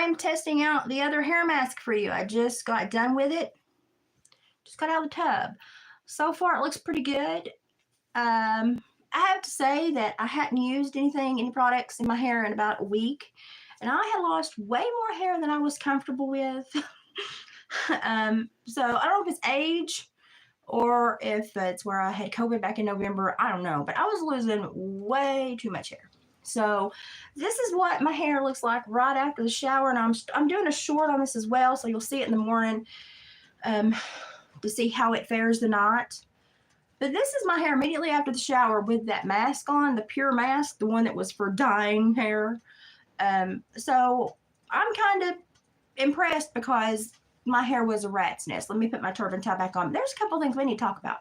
I'm testing out the other hair mask for you. I just got done with it. Just got out of the tub. So far, it looks pretty good. I have to say that I hadn't used any products in my hair in about a week, and I had lost way more hair than I was comfortable with. So I don't know if it's age or if it's where I had COVID back in November. I don't know, but I was losing way too much hair. So this is what my hair looks like right after the shower, and I'm doing a short on this as well, so you'll see it in the morning to see how it fares the night. But this is my hair immediately after the shower with that mask on, the pure mask, the one that was for dyeing hair. So I'm kind of impressed because my hair was a rat's nest. Let me put my turban tie back on. There's a couple things we need to talk about.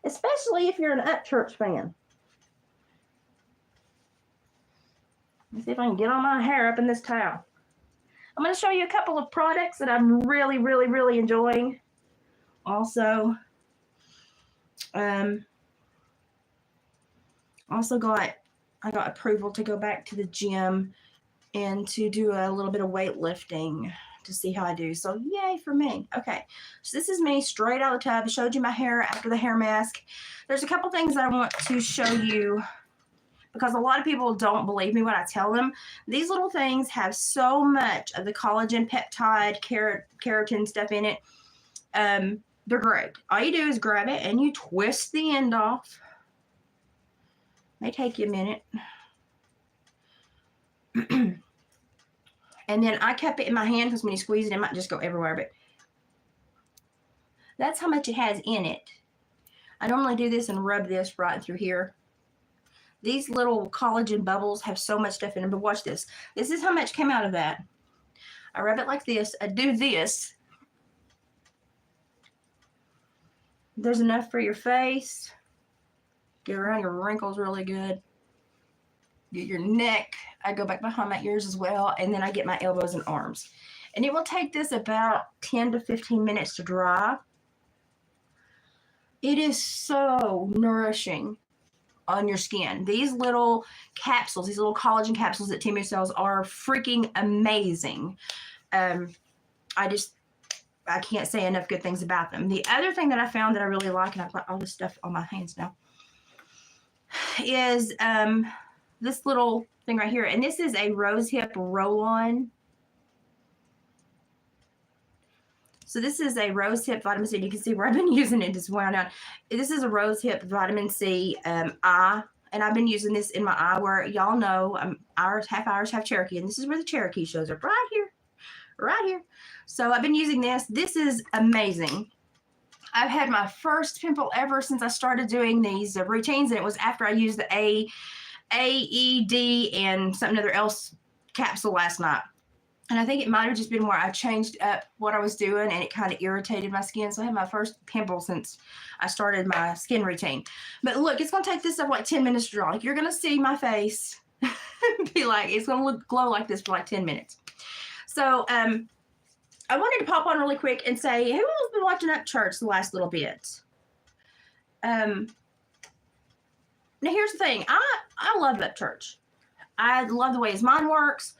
Especially if you're an Upchurch fan. Let's see if I can get all my hair up in this towel. I'm going to show you a couple of products that I'm really, really, really enjoying. Also, I got approval to go back to the gym and to do a little bit of weightlifting to see how I do. So yay for me. Okay, so this is me straight out of the tub. I showed you my hair after the hair mask. There's a couple things that I want to show you because a lot of people don't believe me when I tell them. These little things have so much of the collagen, peptide, keratin stuff in it. They're great. All you do is grab it and you twist the end off. May take you a minute. And then I kept it in my hand because when you squeeze it, it might just go everywhere. But that's how much it has in it. I normally do this and rub this right through here. These little collagen bubbles have so much stuff in them. But watch this. This is how much came out of that. I rub it like this. I do this. There's enough for your face. Get around your wrinkles really good. Get your neck. I go back behind my ears as well, and then I get my elbows and arms. And it will take this about 10 to 15 minutes to dry. It is so nourishing on your skin. These little capsules, these little collagen capsules that Temu sells are freaking amazing. I can't say enough good things about them. The other thing that I found that I really like, and I've got all this stuff on my hands now, is this little thing right here. And this is a rosehip roll-on. So this is a rosehip vitamin C. You can see where I've been using it. Just wound out. This is a rosehip vitamin C eye. And I've been using this in my eye where y'all know I'm half Irish, half Cherokee. And this is where the Cherokee shows up right here. Right here. So I've been using this. This is amazing. I've had my first pimple ever since I started doing these routines. And it was after I used the AED and something other else capsule last night. And I think it might have just been where I changed up what I was doing and it kind of irritated my skin. So I had my first pimple since I started my skin routine. But look, it's going to take this up like 10 minutes to dry. Like you're going to see my face be like, it's going to look glow like this for like 10 minutes. So I wanted to pop on really quick and say, who has been watching Upchurch the last little bit? Now, here's the thing. I love Upchurch. I love the way his mind works.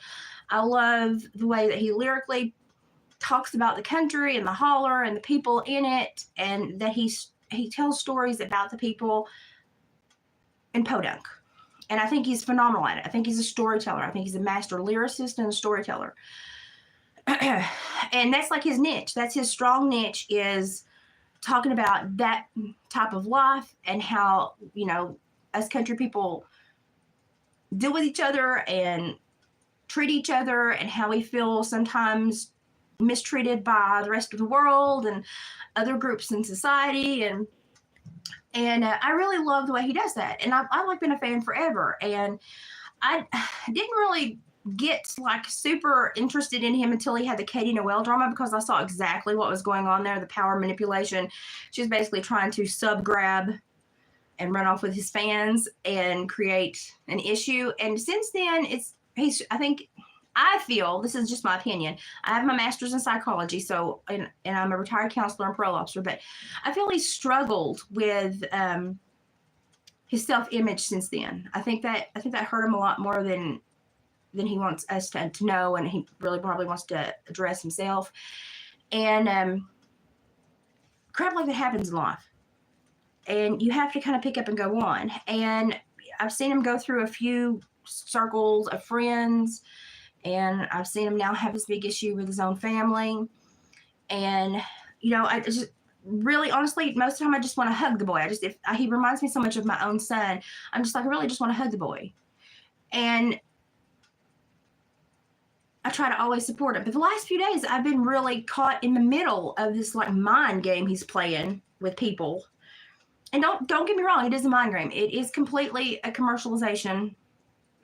I love the way that he lyrically talks about the country and the holler and the people in it, and that he tells stories about the people in Podunk. And I think he's phenomenal at it. I think he's a storyteller. I think he's a master lyricist and a storyteller. And that's like his niche. That's his strong niche, is talking about that type of life and how, you know, us country people deal with each other and treat each other, and how we feel sometimes mistreated by the rest of the world and other groups in society. And I really love the way he does that. And I've like been a fan forever. And I didn't really get like super interested in him until he had the Katie Noel drama, because I saw exactly what was going on there, the power manipulation. She was basically trying to sub grab and run off with his fans and create an issue. And since then, I feel, this is just my opinion, I have my master's in psychology, so, and I'm a retired counselor and parole officer, but I feel he struggled with his self-image since then. I think that hurt him a lot more than he wants us to know, and he really probably wants to address himself. And crap like that happens in life, and you have to kind of pick up and go on. And I've seen him go through a few circles of friends, and I've seen him now have this big issue with his own family. And I just really, honestly, most of the time I just want to hug the boy. He reminds me so much of my own son. I'm just like, I really just want to hug the boy. And I try to always support him. But the last few days, I've been really caught in the middle of this like mind game he's playing with people. And don't get me wrong, it is a mind game. It is completely a commercialization.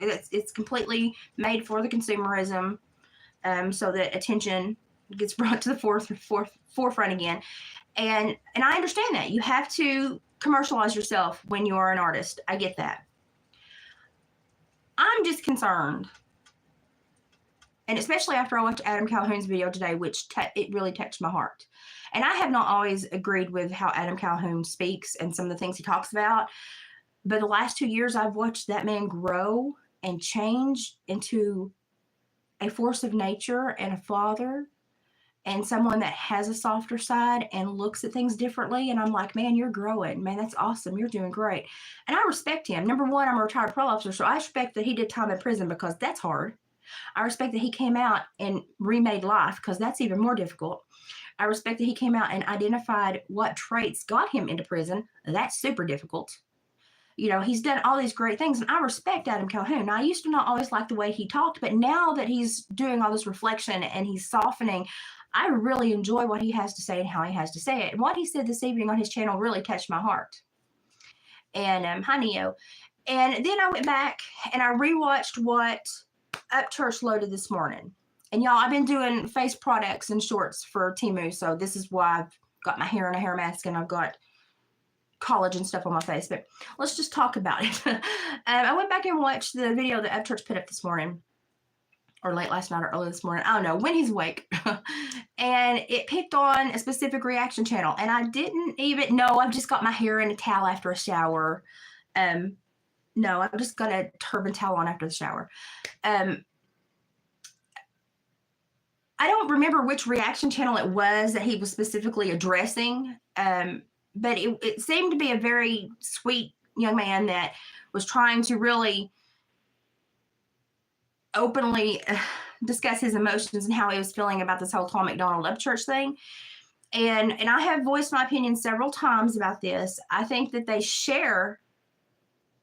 It's completely made for the consumerism, so that attention gets brought to the forefront again. And I understand that. You have to commercialize yourself when you are an artist. I get that. I'm just concerned, and especially after I watched Adam Calhoun's video today, which it really touched my heart. And I have not always agreed with how Adam Calhoun speaks and some of the things he talks about, but the last 2 years I've watched that man grow and change into a force of nature and a father and someone that has a softer side and looks at things differently. And I'm like, man, you're growing. Man, that's awesome. You're doing great. And I respect him. Number one, I'm a retired parole officer, so I respect that he did time in prison because that's hard. I respect that he came out and remade life because that's even more difficult. I respect that he came out and identified what traits got him into prison. That's super difficult. He's done all these great things, and I respect Adam Calhoun. Now, I used to not always like the way he talked, but now that he's doing all this reflection and he's softening, I really enjoy what he has to say and how he has to say it. And what he said this evening on his channel really touched my heart. And hi, Neo. And then I went back and I rewatched what Upchurch loaded this morning. And y'all, I've been doing face products and shorts for Temu, so this is why I've got my hair in a hair mask and I've got collagen stuff on my face. But let's just talk about it. I went back and watched the video that Upchurch put up this morning, or late last night or early this morning. I don't know, when he's awake. And it picked on a specific reaction channel. And I didn't even know. I've just got my hair in a towel after a shower. No, I've just got a turban towel on after the shower. I don't remember which reaction channel it was that he was specifically addressing, but it seemed to be a very sweet young man that was trying to really openly discuss his emotions and how he was feeling about this whole Tom MacDonald Upchurch thing. And I have voiced my opinion several times about this. I think that they share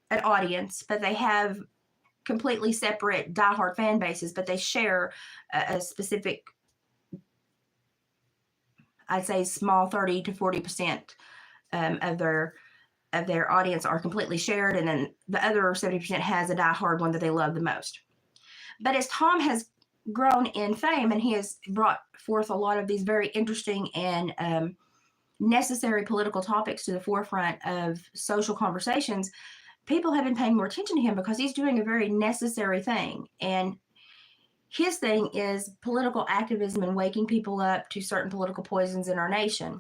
an audience, but they have completely separate diehard fan bases, but they share a specific, I'd say, small 30 to 40% of their audience are completely shared, and then the other 70% has a diehard one that they love the most. But as Tom has grown in fame and he has brought forth a lot of these very interesting and necessary political topics to the forefront of social conversations, people have been paying more attention to him because he's doing a very necessary thing. And his thing is political activism and waking people up to certain political poisons in our nation.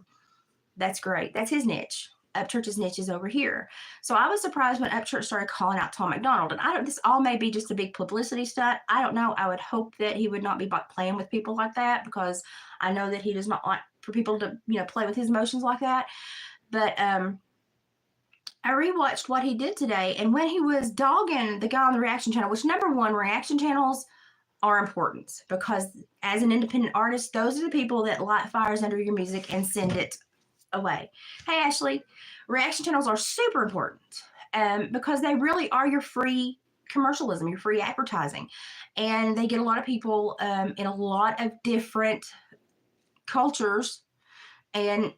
That's great. That's his niche. Upchurch's niche is over here. So I was surprised when Upchurch started calling out Tom MacDonald. And this all may be just a big publicity stunt. I don't know. I would hope that he would not be playing with people like that, because I know that he does not like for people to, play with his emotions like that. But I rewatched what he did today, and when he was dogging the guy on the reaction channel, which, number one, reaction channels are important because as an independent artist, those are the people that light fires under your music and send it away. Hey, Ashley, reaction channels are super important because they really are your free commercialism, your free advertising. And they get a lot of people in a lot of different cultures and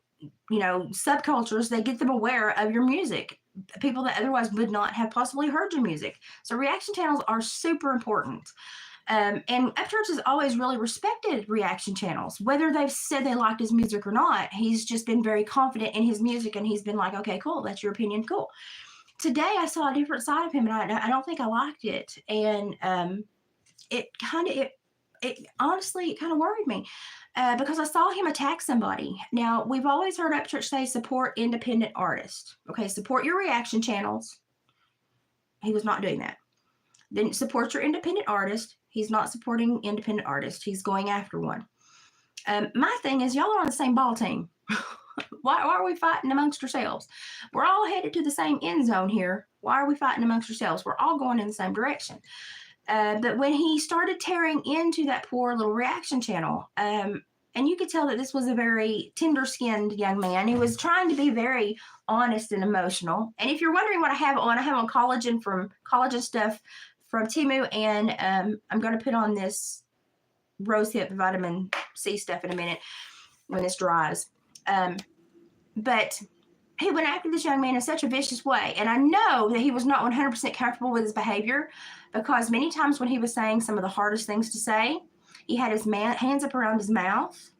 subcultures. They get them aware of your music, people that otherwise would not have possibly heard your music. So reaction channels are super important. And Upchurch has always really respected reaction channels, whether they've said they liked his music or not. He's just been very confident in his music, and he's been like, okay, cool, that's your opinion, cool. Today I saw a different side of him, and I don't think I liked it. And it honestly kind of worried me because I saw him attack somebody. Now, we've always heard Upchurch say support independent artists. Okay, support your reaction channels, He was not doing that. Then support your independent artist. He's not supporting independent artists. He's going after one. My thing is, y'all are on the same ball team. Why are we fighting amongst ourselves? We're all headed to the same end zone here. Why are we fighting amongst ourselves? We're all going in the same direction. But when he started tearing into that poor little reaction channel, and you could tell that this was a very tender-skinned young man. He was trying to be very honest and emotional. And if you're wondering what I have on collagen stuff from Temu, and I'm going to put on this rosehip vitamin C stuff in a minute when this dries. But he went after this young man in such a vicious way. And I know that he was not 100% comfortable with his behavior, because many times when he was saying some of the hardest things to say, he had his hands up around his mouth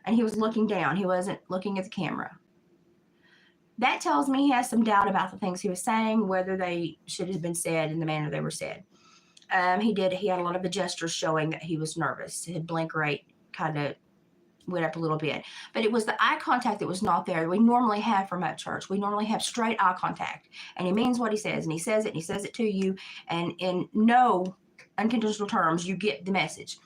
and he was looking down. He wasn't looking at the camera. That tells me he has some doubt about the things he was saying, whether they should have been said in the manner they were said. He had a lot of the gestures showing that he was nervous. His blink rate kind of went up a little bit, but it was the eye contact that was not there. We normally have from Up Church. We normally have straight eye contact, and he means what he says, and he says it, and he says it to you, and in no unconditional terms, you get the message.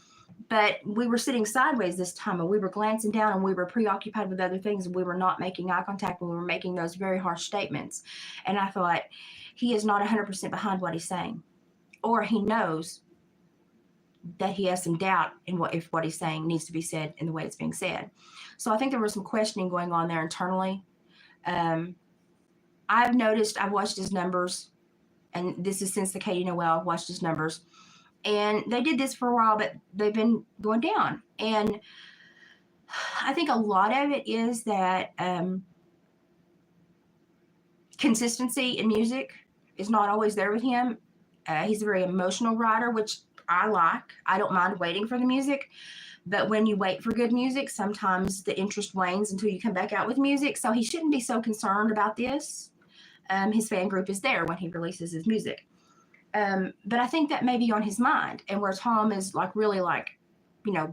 But we were sitting sideways this time, and we were glancing down, and we were preoccupied with other things, and we were not making eye contact when we were making those very harsh statements. And I thought, he is not 100% behind what he's saying, or he knows that he has some doubt in if what he's saying needs to be said in the way it's being said. So I think there was some questioning going on there internally. I've watched his numbers, and this is since the Katie Noel, I've watched his numbers. And they did this for a while, but they've been going down. And I think a lot of it is that consistency in music is not always there with him. He's a very emotional writer, which I like. I don't mind waiting for the music. But when you wait for good music, sometimes the interest wanes until you come back out with music. So he shouldn't be so concerned about this. His fan group is there when he releases his music. But I think that may be on his mind, and where Tom is really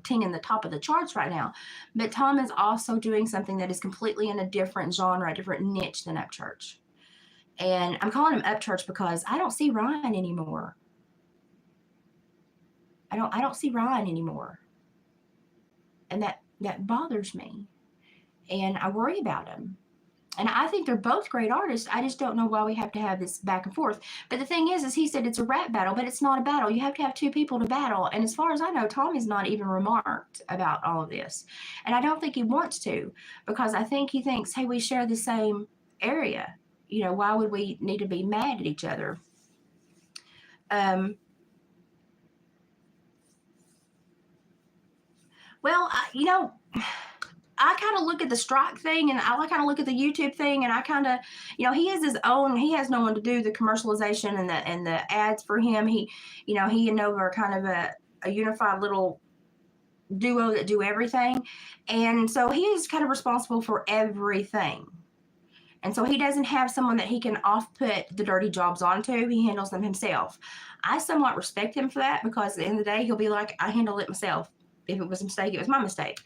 tinging the top of the charts right now. But Tom is also doing something that is completely in a different genre, a different niche than Up Church. And I'm calling him Up Church because I don't see Ryan anymore. I don't see Ryan anymore. And that bothers me. And I worry about him. And I think they're both great artists. I just don't know why we have to have this back and forth. But the thing is he said it's a rap battle, but it's not a battle. You have to have two people to battle. And as far as I know, Tom has not even remarked about all of this. And I don't think he wants to, because I think he thinks, hey, we share the same area. Why would we need to be mad at each other? Well, I kind of look at the strike thing, and I kind of look at the YouTube thing, and I kind of, he has his own. He has no one to do the commercialization and the ads for him. He and Nova are kind of a unified little duo that do everything, and so he is kind of responsible for everything. And so he doesn't have someone that he can off-put the dirty jobs onto. He handles them himself. I somewhat respect him for that, because at the end of the day, he'll be like, I handled it myself. If it was a mistake, it was my mistake.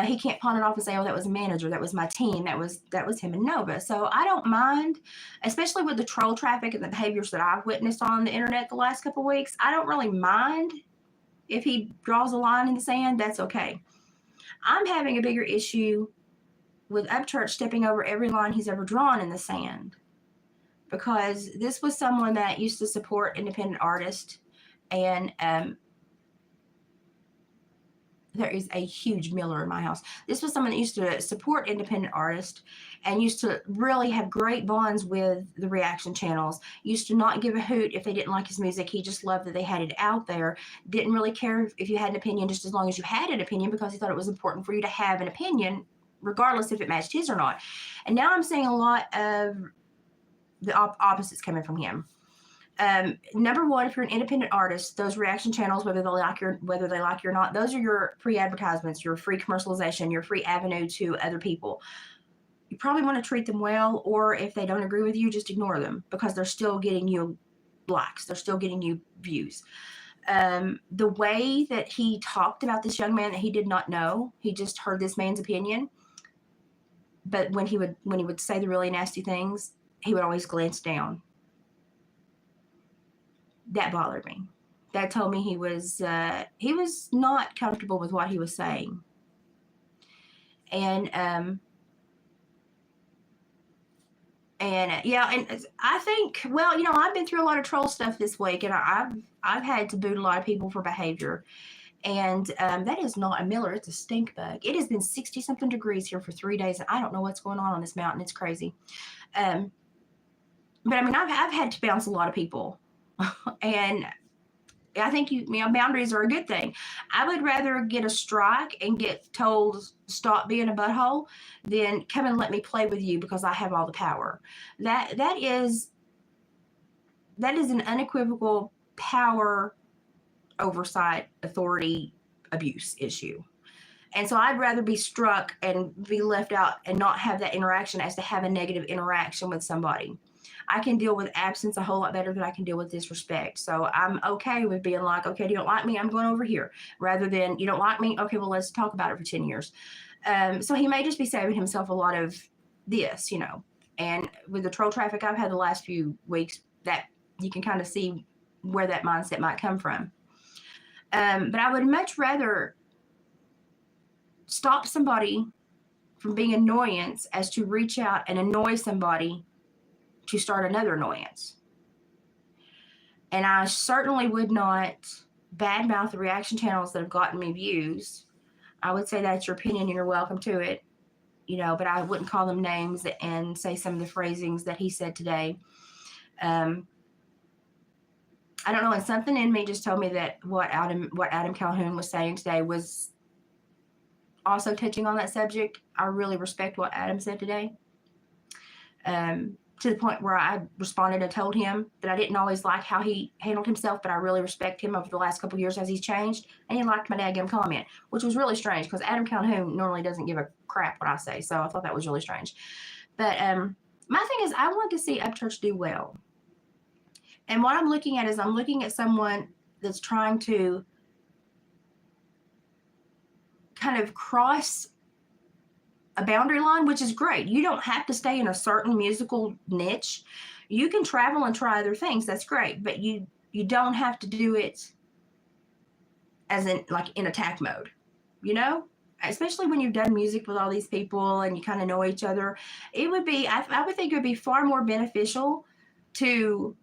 He can't pawn it off and say, oh, that was a manager, that was my team, that was him and Nova. So I don't mind, especially with the troll traffic and the behaviors that I've witnessed on the internet the last couple of weeks. I don't really mind if he draws a line in the sand. That's okay. I'm having a bigger issue with Up Church stepping over every line he's ever drawn in the sand, because this was someone that used to support independent artists, and there is a huge Miller in my house. This was someone that used to support independent artists and used to really have great bonds with the reaction channels, used to not give a hoot if they didn't like his music. He just loved that they had it out there, didn't really care if you had an opinion, just as long as you had an opinion, because he thought it was important for you to have an opinion, regardless if it matched his or not. And now I'm seeing a lot of the opposites coming from him. Number one, if you're an independent artist, those reaction channels, whether they like you or not, those are your free advertisements, your free commercialization, your free avenue to other people. You probably want to treat them well, or if they don't agree with you, just ignore them, because they're still getting you likes. They're still getting you views. The way that he talked about this young man that he did not know, he just heard this man's opinion. But when he would say the really nasty things, he would always glance down. that bothered me. That told me he was not comfortable with what he was saying. And yeah, and I think, well, I've been through a lot of troll stuff this week, and I've had to boot a lot of people for behavior. And that is not a Miller, it's a stink bug. It has been 60 something degrees here for 3 days, and I don't know what's going on this mountain. It's crazy. But I mean, I've had to bounce a lot of people, and I think boundaries are a good thing. I would rather get a strike and get told stop being a butthole than come and let me play with you because I have all the power. That is an unequivocal power oversight authority abuse issue. And so I'd rather be struck and be left out and not have that interaction as to have a negative interaction with somebody. I can deal with absence a whole lot better than I can deal with disrespect. So I'm okay with being like, okay, you don't like me, I'm going over here. Rather than, you don't like me, okay, well, let's talk about it for 10 years. So he may just be saving himself a lot of this, And with the troll traffic I've had the last few weeks, that you can kind of see where that mindset might come from. But I would much rather stop somebody from being annoyance as to reach out and annoy somebody to start another annoyance. And I certainly would not badmouth the reaction channels that have gotten me views. I would say that's your opinion and you're welcome to it, but I wouldn't call them names and say some of the phrasings that he said today. I don't know, and something in me just told me that what Adam Calhoun was saying today was also touching on that subject. I really respect what Adam said today. To the point where I responded and told him that I didn't always like how he handled himself, but I really respect him over the last couple of years as he's changed. And he liked my daggum comment, which was really strange because Adam Calhoun normally doesn't give a crap what I say. So I thought that was really strange. But my thing is, I want to see Upchurch do well. And what I'm looking at is I'm looking at someone that's trying to kind of cross a boundary line, which is great. You don't have to stay in a certain musical niche. You can travel and try other things. That's great. But you don't have to do it as in attack mode, especially when you've done music with all these people and you kind of know each other. It would be, I would think it would be far more beneficial to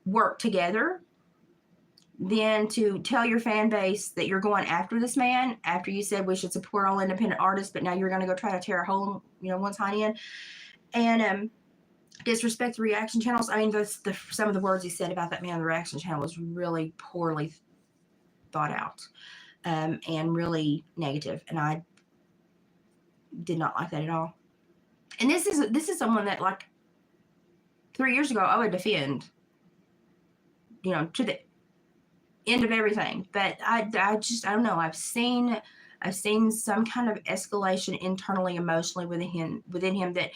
work together than to tell your fan base that you're going after this man after you said we should support all independent artists, but now you're going to go try to tear a hole, one tiny in, and disrespect the reaction channels. I mean, some of the words he said about that man on the reaction channel was really poorly thought out, and really negative, and I did not like that at all. And this is someone that, like, 3 years ago I would defend, to the end of everything. But I don't know. I've seen some kind of escalation internally, emotionally within him that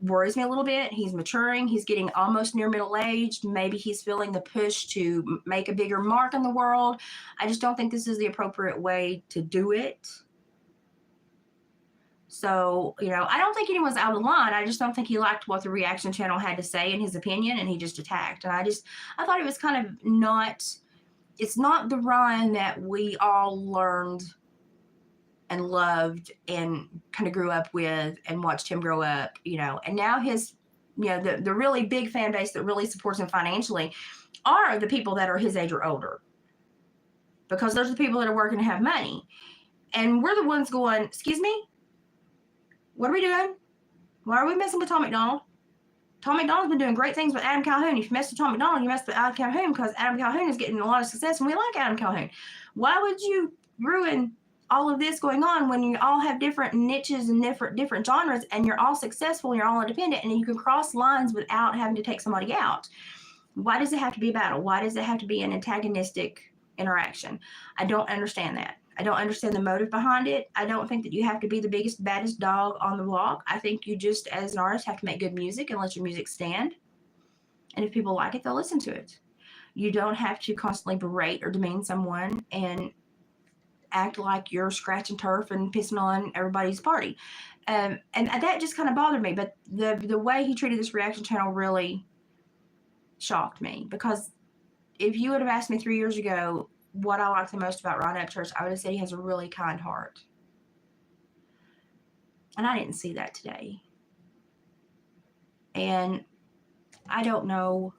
worries me a little bit. He's maturing. He's getting almost near middle age. Maybe he's feeling the push to make a bigger mark in the world. I just don't think this is the appropriate way to do it. So, I don't think anyone's out of line. I just don't think he liked what the reaction channel had to say in his opinion, and he just attacked. And I thought it was kind of it's not the Ryan that we all learned and loved and kind of grew up with and watched him grow up, and now his, the really big fan base that really supports him financially are the people that are his age or older, because those are the people that are working to have money. And we're the ones going, excuse me? What are we doing? Why are we messing with Tom MacDonald? Tom MacDonald's been doing great things with Adam Calhoun. If you mess with Tom MacDonald, you mess with Adam Calhoun, because Adam Calhoun is getting a lot of success, and we like Adam Calhoun. Why would you ruin all of this going on when you all have different niches and different genres, and you're all successful and you're all independent, and you can cross lines without having to take somebody out? Why does it have to be a battle? Why does it have to be an antagonistic interaction? I don't understand that. I don't understand the motive behind it. I don't think that you have to be the biggest, baddest dog on the block. I think you just, as an artist, have to make good music and let your music stand. And if people like it, they'll listen to it. You don't have to constantly berate or demean someone and act like you're scratching turf and pissing on everybody's party. And that just kind of bothered me. But the way he treated this reaction channel really shocked me, because if you would have asked me 3 years ago what I like the most about Ryan Upchurch, I would have said he has a really kind heart. And I didn't see that today. And I don't know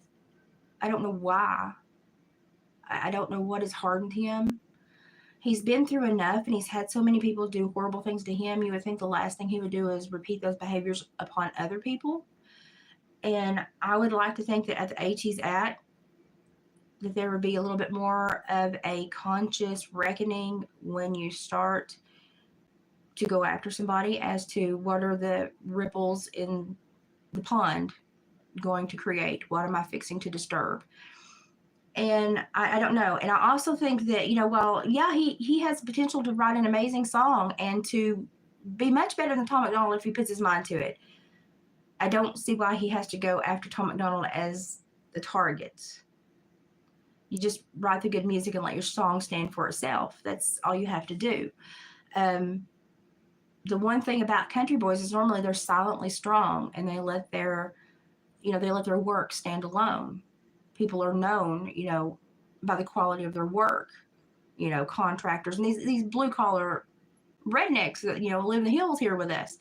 why. I don't know what has hardened him. He's been through enough, and he's had so many people do horrible things to him. You would think the last thing he would do is repeat those behaviors upon other people. And I would like to think that at the age he's at, that there would be a little bit more of a conscious reckoning when you start to go after somebody as to what are the ripples in the pond going to create? What am I fixing to disturb? And I don't know. And I also think that, well, yeah, he has the potential to write an amazing song and to be much better than Tom MacDonald if he puts his mind to it. I don't see why he has to go after Tom MacDonald as the target. You just write the good music and let your song stand for itself. That's all you have to do. The one thing about country boys is normally they're silently strong, and they let their work stand alone. People are known, by the quality of their work. Contractors and these blue collar rednecks that live in the hills here with us.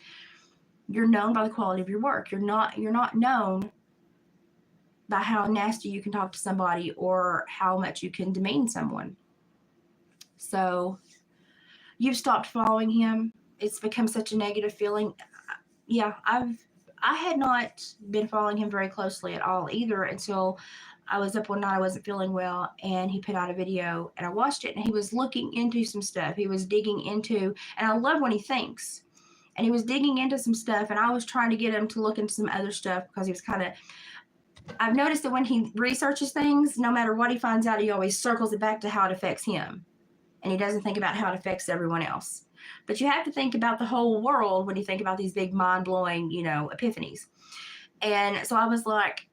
You're known by the quality of your work. You're not known by how nasty you can talk to somebody or how much you can demean someone. So you've stopped following him. It's become such a negative feeling. Yeah, I had not been following him very closely at all either until I was up one night. I wasn't feeling well, and he put out a video, and I watched it, and he was looking into some stuff. He was digging into, and I love when he thinks, and he was digging into some stuff, and I was trying to get him to look into some other stuff because he was I've noticed that when he researches things, no matter what he finds out, he always circles it back to how it affects him, and he doesn't think about how it affects everyone else. But you have to think about the whole world when you think about these big mind-blowing, epiphanies. And so I was like,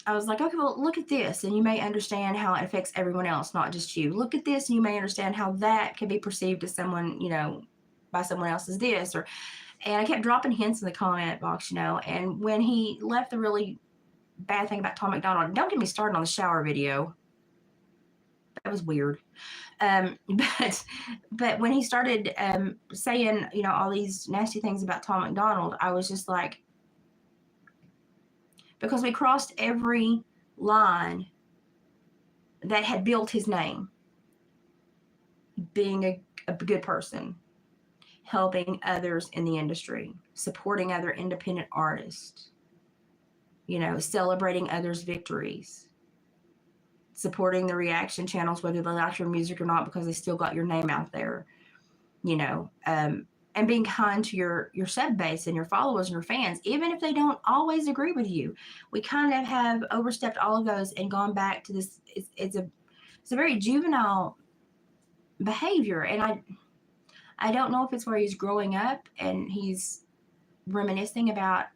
okay, well, look at this, and you may understand how it affects everyone else, not just you. Look at this, and you may understand how that can be perceived as someone, by someone else as this. And I kept dropping hints in the comment box, and when he left the really bad thing about Tom MacDonald, don't get me started on the shower video. That was weird. But when he started saying, all these nasty things about Tom MacDonald, I was just like, because we crossed every line that had built his name. Being a good person, helping others in the industry, supporting other independent artists, celebrating others' victories, supporting the reaction channels, whether they like your music or not, because they still got your name out there, and being kind to your sub base and your followers and your fans, even if they don't always agree with you. We kind of have overstepped all of those and gone back to this. It's a very juvenile behavior, and I don't know if it's where he's growing up and he's reminiscing about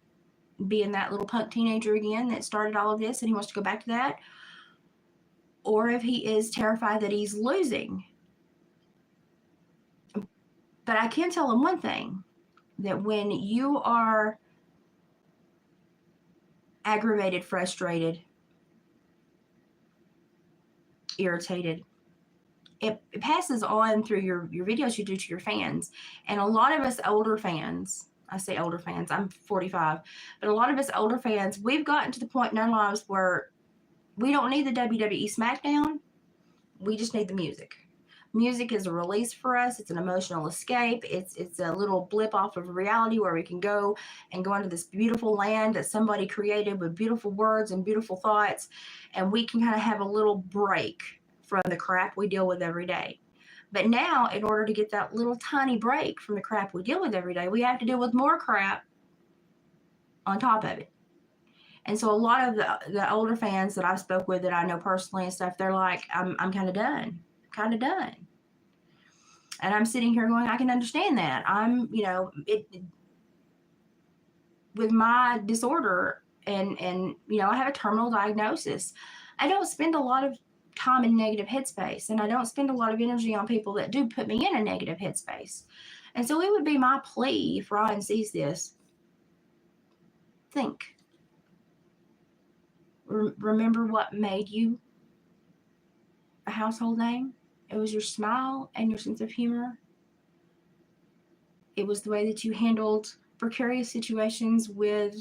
being that little punk teenager again that started all of this, and he wants to go back to that, or if he is terrified that he's losing. But I can tell him one thing, that when you are aggravated, frustrated, irritated, it passes on through your videos you do to your fans. And a lot of us older fans, I say older fans, I'm 45, but a lot of us older fans, we've gotten to the point in our lives where we don't need the WWE SmackDown. We just need the music. Music is a release for us. It's an emotional escape. It's a little blip off of reality where we can go into this beautiful land that somebody created with beautiful words and beautiful thoughts, and we can kind of have a little break from the crap we deal with every day. But now, in order to get that little tiny break from the crap we deal with every day, we have to deal with more crap on top of it. And so a lot of the older fans that I've spoke with that I know personally and stuff, they're like, I'm kind of done. And I'm sitting here going, I can understand that. I'm, with my disorder and I have a terminal diagnosis. I don't spend a lot of time in negative headspace, and I don't spend a lot of energy on people that do put me in a negative headspace. And so it would be my plea, if Ryan sees this, think. remember what made you a household name? It was your smile and your sense of humor. It was the way that you handled precarious situations with,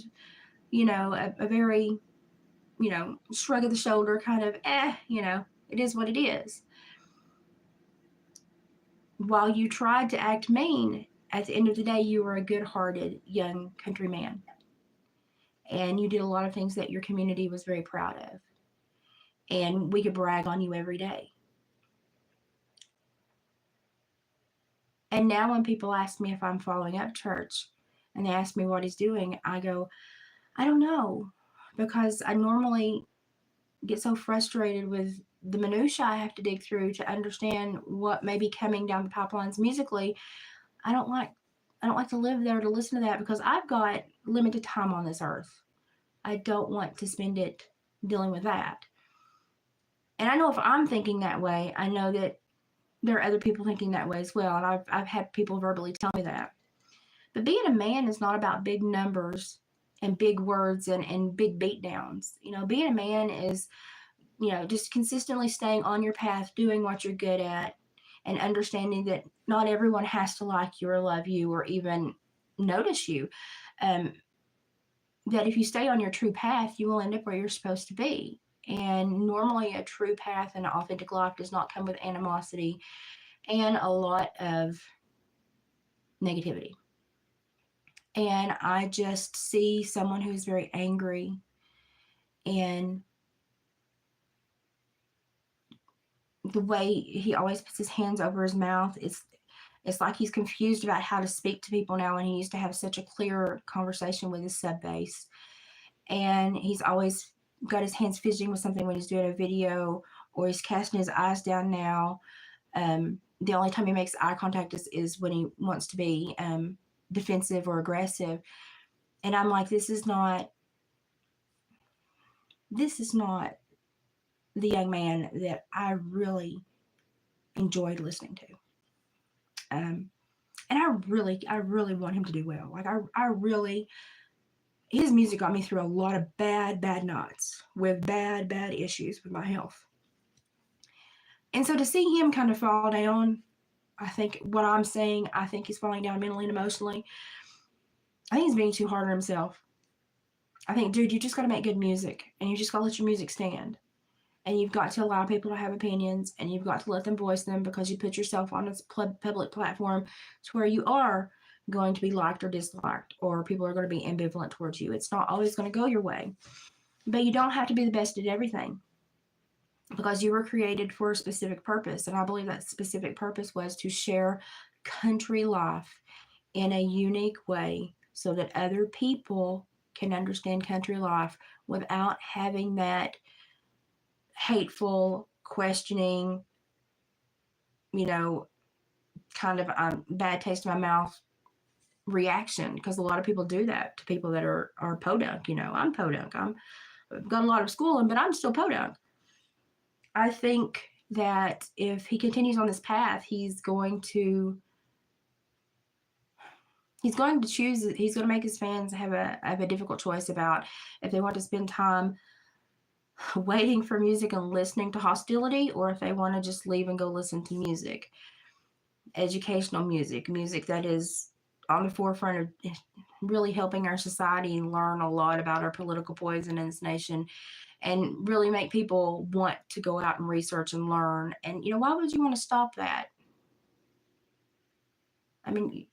a very, shrug of the shoulder kind of, it is what it is. While you tried to act mean, at the end of the day, you were a good-hearted young countryman. And you did a lot of things that your community was very proud of. And we could brag on you every day. And now when people ask me if I'm following up church and they ask me what he's doing, I go, I don't know, because I normally get so frustrated with the minutia I have to dig through to understand what may be coming down the pipelines musically. I don't like to live there to listen to that because I've got limited time on this earth. I don't want to spend it dealing with that. And I know if I'm thinking that way, I know that there are other people thinking that way as well. And I've had people verbally tell me that. But being a man is not about big numbers and big words and big beatdowns. Being a man is, just consistently staying on your path, doing what you're good at, and understanding that not everyone has to like you or love you or even notice you. That if you stay on your true path, you will end up where you're supposed to be. And normally a true path and an authentic life does not come with animosity and a lot of negativity. And I just see someone who's very angry, and the way he always puts his hands over his mouth, it's like he's confused about how to speak to people now, and he used to have such a clear conversation with his sub bass. And he's always got his hands fidgeting with something when he's doing a video, or he's casting his eyes down now. The only time he makes eye contact is when he wants to be defensive or aggressive. And I'm like, this is not the young man that I really enjoyed listening to. And I really want him to do well. Like I really, his music got me through a lot of bad nights with bad issues with my health. And so to see him kind of fall down, I think what I'm saying, I think he's falling down mentally and emotionally. I think he's being too hard on himself. I think, dude, you just got to make good music, and you just got to let your music stand. And you've got to allow people to have opinions, and you've got to let them voice them, because you put yourself on a public platform to where you are going to be liked or disliked, or people are going to be ambivalent towards you. It's not always going to go your way. But you don't have to be the best at everything, because you were created for a specific purpose. And I believe that specific purpose was to share country life in a unique way so that other people can understand country life without having that hateful, questioning, kind of bad taste in my mouth reaction, because a lot of people do that to people that are podunk. I'm podunk. I've got a lot of schooling, but I'm still podunk. I think that if he continues on this path, he's going to choose. He's going to make his fans have a difficult choice about if they want to spend time waiting for music and listening to hostility, or if they want to just leave and go listen to music, educational music that is on the forefront of really helping our society learn a lot about our political poison in this nation, and really make people want to go out and research and learn. And, why would you want to stop that? I mean,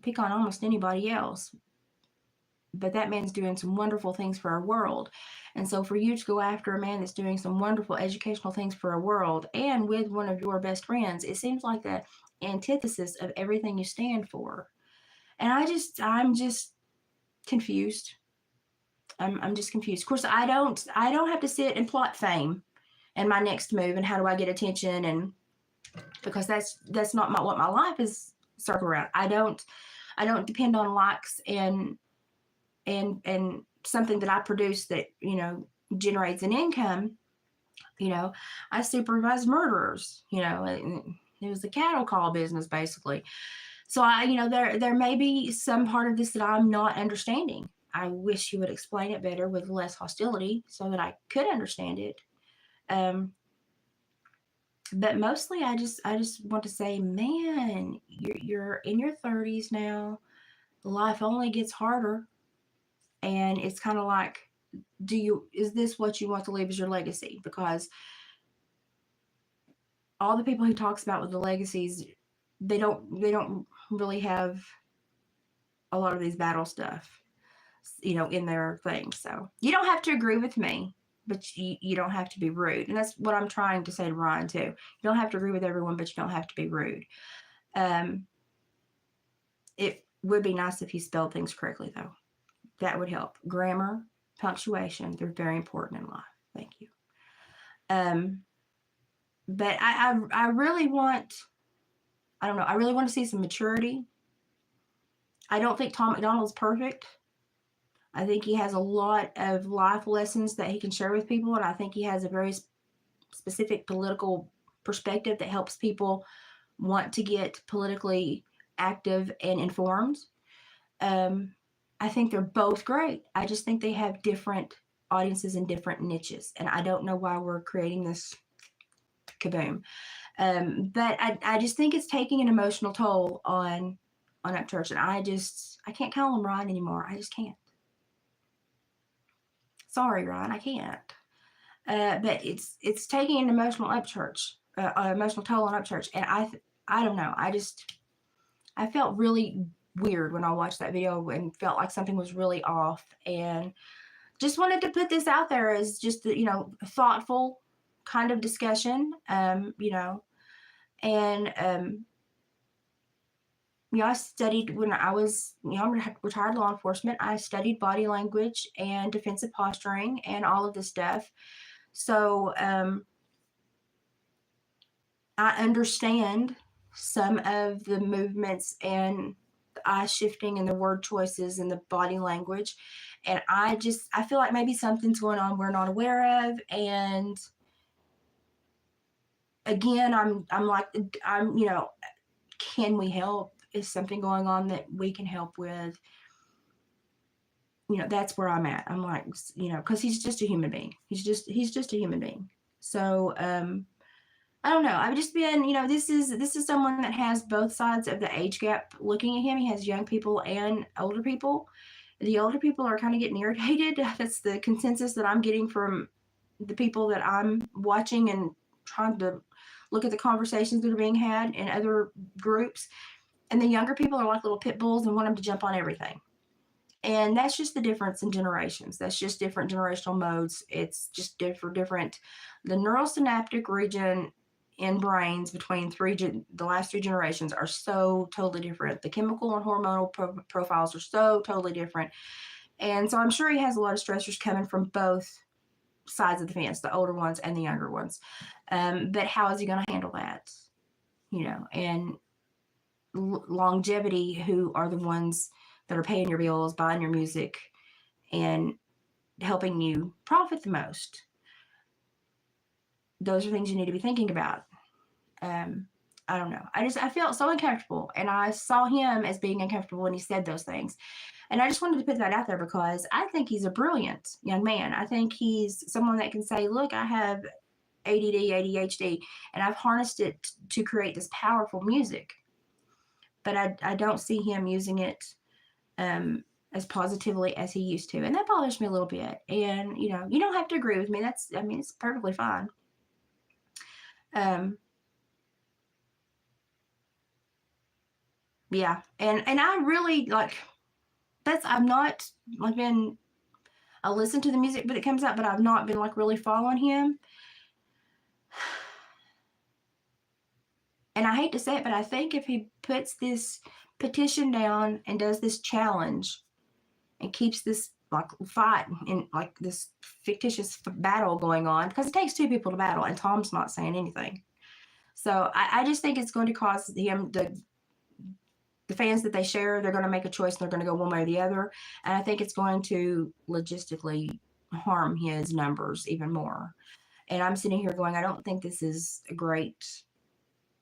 pick on almost anybody else, but that man's doing some wonderful things for our world. And so for you to go after a man that's doing some wonderful educational things for our world, and with one of your best friends, it seems like the antithesis of everything you stand for. And I'm just confused. I'm just confused. Of course, I don't have to sit and plot fame and my next move and how do I get attention, and because that's not what my life is circled around. I don't depend on likes and something that I produce that generates an income. I supervise murderers. It was the cattle call business basically. So there may be some part of this that I'm not understanding. I wish he would explain it better with less hostility so that I could understand it. But mostly I just want to say, man, you're in your 30s now. Life only gets harder, and it's kind of like, is this what you want to leave as your legacy? Because all the people he talks about with the legacies, they don't really have a lot of these battle stuff, in their thing. So you don't have to agree with me, but you don't have to be rude. And that's what I'm trying to say to Ryan too. You don't have to agree with everyone, but you don't have to be rude. It would be nice if you spelled things correctly, though. That would help. Grammar, punctuation, they're very important in life. Thank you. But I really want, I don't know, I really want to see some maturity. I don't think Tom MacDonald's perfect. I think he has a lot of life lessons that he can share with people, and I think he has a very specific political perspective that helps people want to get politically active and informed. I think they're both great. I just think they have different audiences and different niches, and I don't know why we're creating this kaboom. But I just think it's taking an emotional toll on Upchurch, and I can't call him Ryan anymore. I just can't. Sorry, Ryan, I can't. But it's taking an emotional emotional toll on Upchurch, and I don't know. I felt really weird when I watched that video and felt like something was really off, and just wanted to put this out there as just thoughtful kind of discussion, and I studied when I was, I'm retired law enforcement. I studied body language and defensive posturing and all of this stuff. So I understand some of the movements and the eye shifting and the word choices and the body language. And I feel like maybe something's going on we're not aware of. And again, I'm like, can we help? Is something going on that we can help with? That's where I'm at. I'm like, because he's just a human being. He's just a human being. So, I don't know. I've just been, this is someone that has both sides of the age gap looking at him. He has young people and older people. The older people are kind of getting irritated. That's the consensus that I'm getting from the people that I'm watching and trying to look at the conversations that are being had in other groups. And the younger people are like little pit bulls and want them to jump on everything. And that's just the difference in generations. That's just different generational modes. It's just different. The neurosynaptic region in brains between the last three generations are so totally different. The chemical and hormonal profiles are so totally different. And so I'm sure he has a lot of stressors coming from both sides of the fence, the older ones and the younger ones. But how is he going to handle that? And longevity, who are the ones that are paying your bills, buying your music, and helping you profit the most. Those are things you need to be thinking about. I don't know. I felt so uncomfortable, and I saw him as being uncomfortable when he said those things. And I just wanted to put that out there because I think he's a brilliant young man. I think he's someone that can say, look, I have ADD, ADHD, and I've harnessed it to create this powerful music. But I don't see him using it as positively as he used to. And that bothers me a little bit. And, you don't have to agree with me. It's perfectly fine. Yeah. And I really I listen to the music but it comes out, but I've not been really following him. And I hate to say it, but I think if he puts this petition down and does this challenge and keeps this fight in this fictitious battle going on, because it takes two people to battle and Tom's not saying anything. So I just think it's going to cause him, the fans that they share, they're going to make a choice and they're going to go one way or the other. And I think it's going to logistically harm his numbers even more. And I'm sitting here going, I don't think this is a great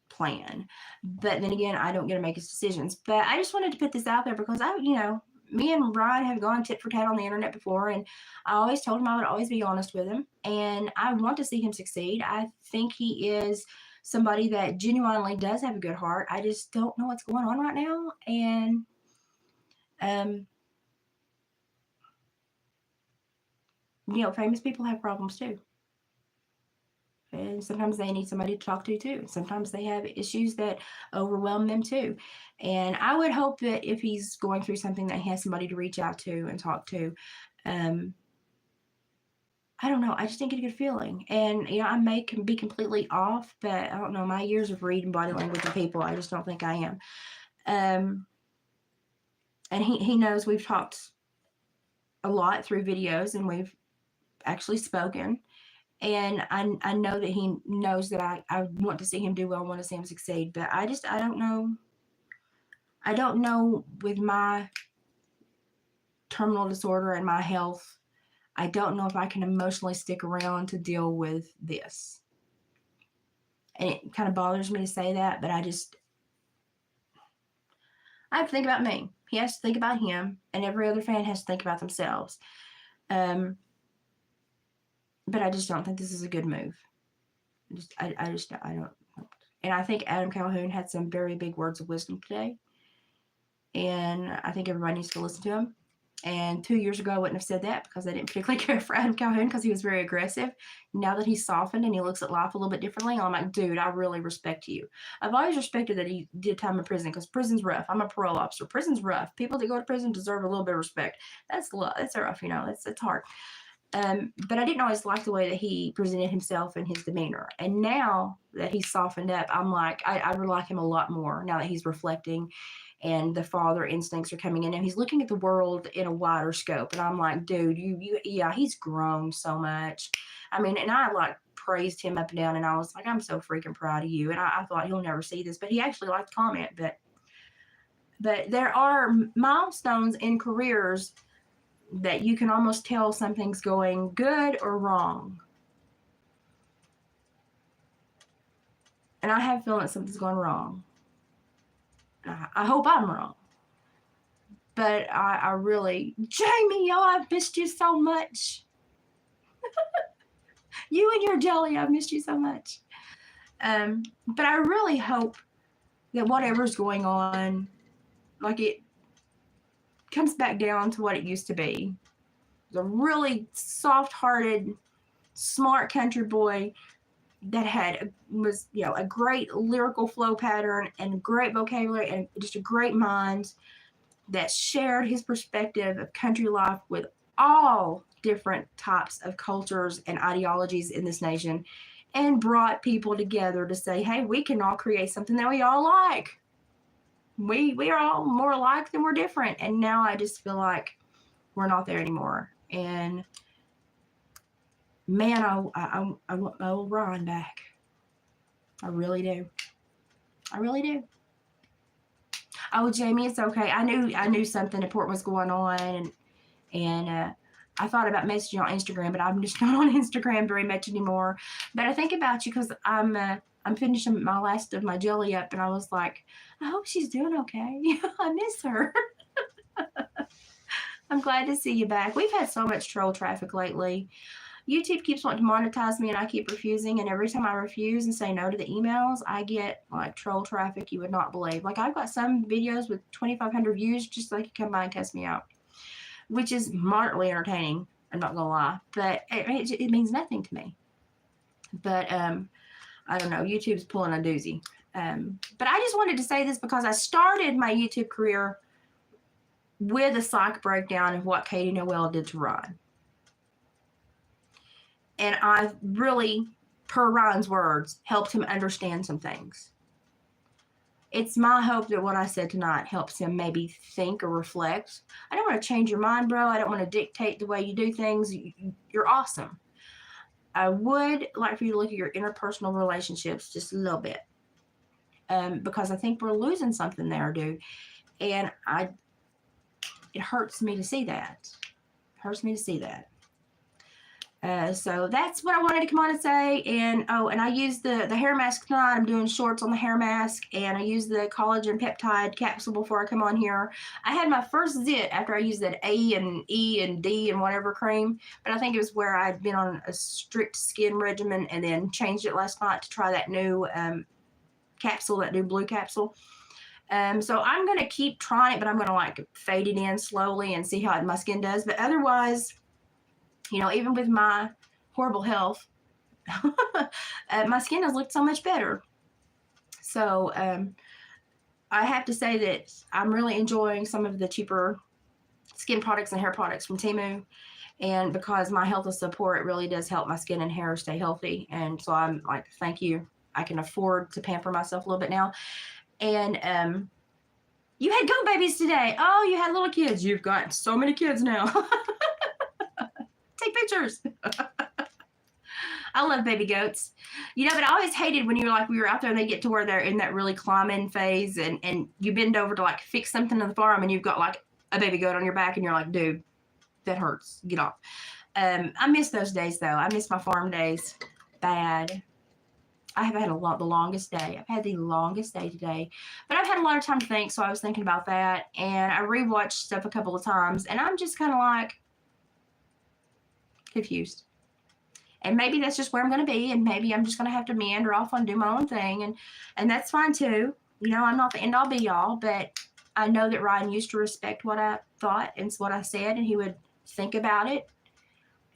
plan. But then again, I don't get to make his decisions. But I just wanted to put this out there because me and Ryan have gone tit for tat on the internet before, and I always told him I would always be honest with him, and I want to see him succeed. I think he is somebody that genuinely does have a good heart. I just don't know what's going on right now, and um, famous people have problems too. And sometimes they need somebody to talk to too. Sometimes they have issues that overwhelm them too. And I would hope that if he's going through something that he has somebody to reach out to and talk to. Um, I don't know. I just didn't get a good feeling. And I may be completely off, but I don't know. My years of reading body language of people, I just don't think I am. And he knows we've talked a lot through videos, and we've actually spoken. And I know that he knows that I want to see him do well, I want to see him succeed. But I don't know. I don't know with my terminal disorder and my health, I don't know if I can emotionally stick around to deal with this. And it kind of bothers me to say that, but I have to think about me. He has to think about him, and every other fan has to think about themselves. But I just don't think this is a good move. I don't. And I think Adam Calhoun had some very big words of wisdom today. And I think everybody needs to listen to him. And 2 years ago, I wouldn't have said that because I didn't particularly care for Adam Calhoun because he was very aggressive. Now that he's softened and he looks at life a little bit differently, I'm like, dude, I really respect you. I've always respected that he did time in prison because prison's rough. I'm a parole officer. Prison's rough. People that go to prison deserve a little bit of respect. That's rough, it's hard. But I didn't always like the way that he presented himself and his demeanor. And now that he's softened up, I'm like, I like him a lot more now that he's reflecting and the father instincts are coming in and he's looking at the world in a wider scope. And I'm like, dude, yeah, he's grown so much. I mean, and I praised him up and down, and I was like, I'm so freaking proud of you. And I thought he'll never see this, but he actually liked the comment. But there are milestones in careers that you can almost tell something's going good or wrong. And I have a feeling that something's going wrong. I hope I'm wrong. But I really, Jamie, I've missed you so much. You and your jelly, I've missed you so much. But I really hope that whatever's going on, it comes back down to what it used to be. The really soft-hearted, smart country boy that was a great lyrical flow pattern and great vocabulary and just a great mind that shared his perspective of country life with all different types of cultures and ideologies in this nation, and brought people together to say, hey, we can all create something that we all like. We are all more alike than we're different. And now I just feel like we're not there anymore. And man, I want my old Ron back. I really do. I really do. Oh, Jamie, it's okay. I knew something important was going on, and I thought about messaging on Instagram, but I'm just not on Instagram very much anymore. But I think about you because I'm finishing my last of my jelly up, and I was like, I hope she's doing okay. I miss her. I'm glad to see you back. We've had so much troll traffic lately. YouTube keeps wanting to monetize me, and I keep refusing. And every time I refuse and say no to the emails, I get troll traffic you would not believe. I've got some videos with 2,500 views just so they can come by and test me out, which is moderately entertaining. I'm not gonna lie, but it means nothing to me. But I don't know. YouTube's pulling a doozy. But I just wanted to say this because I started my YouTube career with a psych breakdown of what Katie Noel did to Ron. And I really, per Ryan's words, helped him understand some things. It's my hope that what I said tonight helps him maybe think or reflect. I don't want to change your mind, bro. I don't want to dictate the way you do things. You're awesome. I would like for you to look at your interpersonal relationships just a little bit. Because I think we're losing something there, dude. And it hurts me to see that. It hurts me to see that. So that's what I wanted to come on and say. And and I use the hair mask tonight. I'm doing shorts on the hair mask, and I use the collagen peptide capsule before I come on here. I had my first zit after I used that A and E and D and whatever cream, but I think it was where I'd been on a strict skin regimen and then changed it last night to try that new capsule, that new blue capsule. So I'm going to keep trying it, but I'm going to like fade it in slowly and see how my skin does. But otherwise, even with my horrible health, my skin has looked so much better. So I have to say that I'm really enjoying some of the cheaper skin products and hair products from Temu. And because my health is support, it really does help my skin and hair stay healthy. And so I'm like, thank you. I can afford to pamper myself a little bit now. And you had goat babies today. Oh, you had little kids. You've got so many kids now. Take pictures. I love baby goats. But I always hated when we were out there and they get to where they're in that really climbing phase and you bend over to like fix something on the farm and you've got like a baby goat on your back and you're like, dude, that hurts. Get off. I miss those days though. I miss my farm days bad. I have had the longest day. I've had the longest day today, but I've had a lot of time to think. So I was thinking about that and I rewatched stuff a couple of times and I'm just kind of like confused. And maybe that's just where I'm going to be. And maybe I'm just going to have to meander off and do my own thing. And that's fine too. I'm not the end all be all, but I know that Ryan used to respect what I thought and what I said, and he would think about it.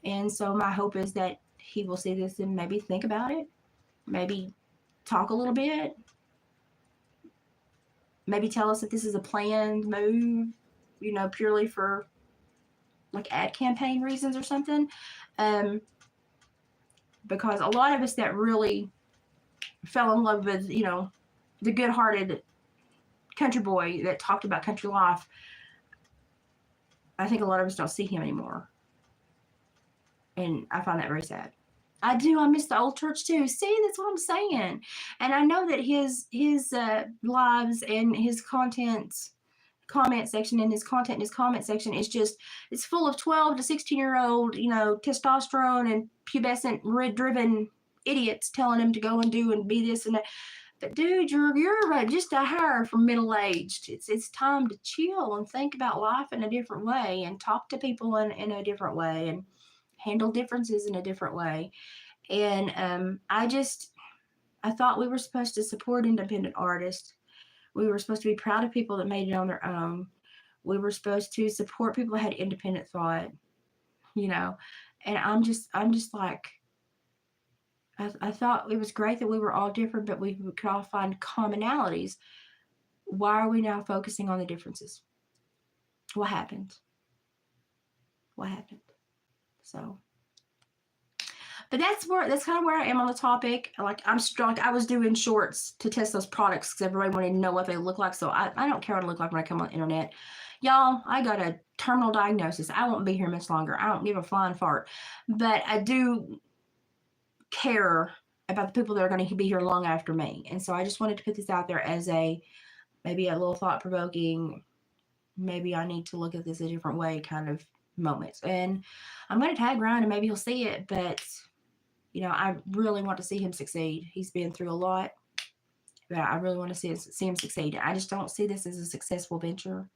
And so my hope is that he will see this and maybe think about it. Maybe talk a little bit. Maybe tell us that this is a planned move, purely for like ad campaign reasons or something. Because a lot of us that really fell in love with, the good-hearted country boy that talked about country life, I think a lot of us don't see him anymore. And I find that very sad. I do. I miss the old church too. See, that's what I'm saying. And I know that his lives and his comment section and his content in his comment section is it's full of 12 to 16-year-old, testosterone and pubescent driven idiots telling him to go and do and be this and that. But dude, you're just a hair from middle-aged. It's time to chill and think about life in a different way and talk to people in a different way and handle differences in a different way. And I thought we were supposed to support independent artists. We were supposed to be proud of people that made it on their own. We were supposed to support people that had independent thought, and I'm just like, I thought it was great that we were all different, but we could all find commonalities. Why are we now focusing on the differences? What happened? So, but that's kind of where I am on the topic. Like I was doing shorts to test those products because everybody wanted to know what they look like. So I don't care what I look like when I come on the internet. Y'all, I got a terminal diagnosis. I won't be here much longer. I don't give a flying fart. But I do care about the people that are going to be here long after me. And so I just wanted to put this out there as maybe a little thought-provoking, maybe I need to look at this a different way kind of moments. And I'm going to tag Ryan and maybe he'll see it, but I really want to see him succeed. He's been through a lot, but I really want to see him succeed. I just don't see this as a successful venture.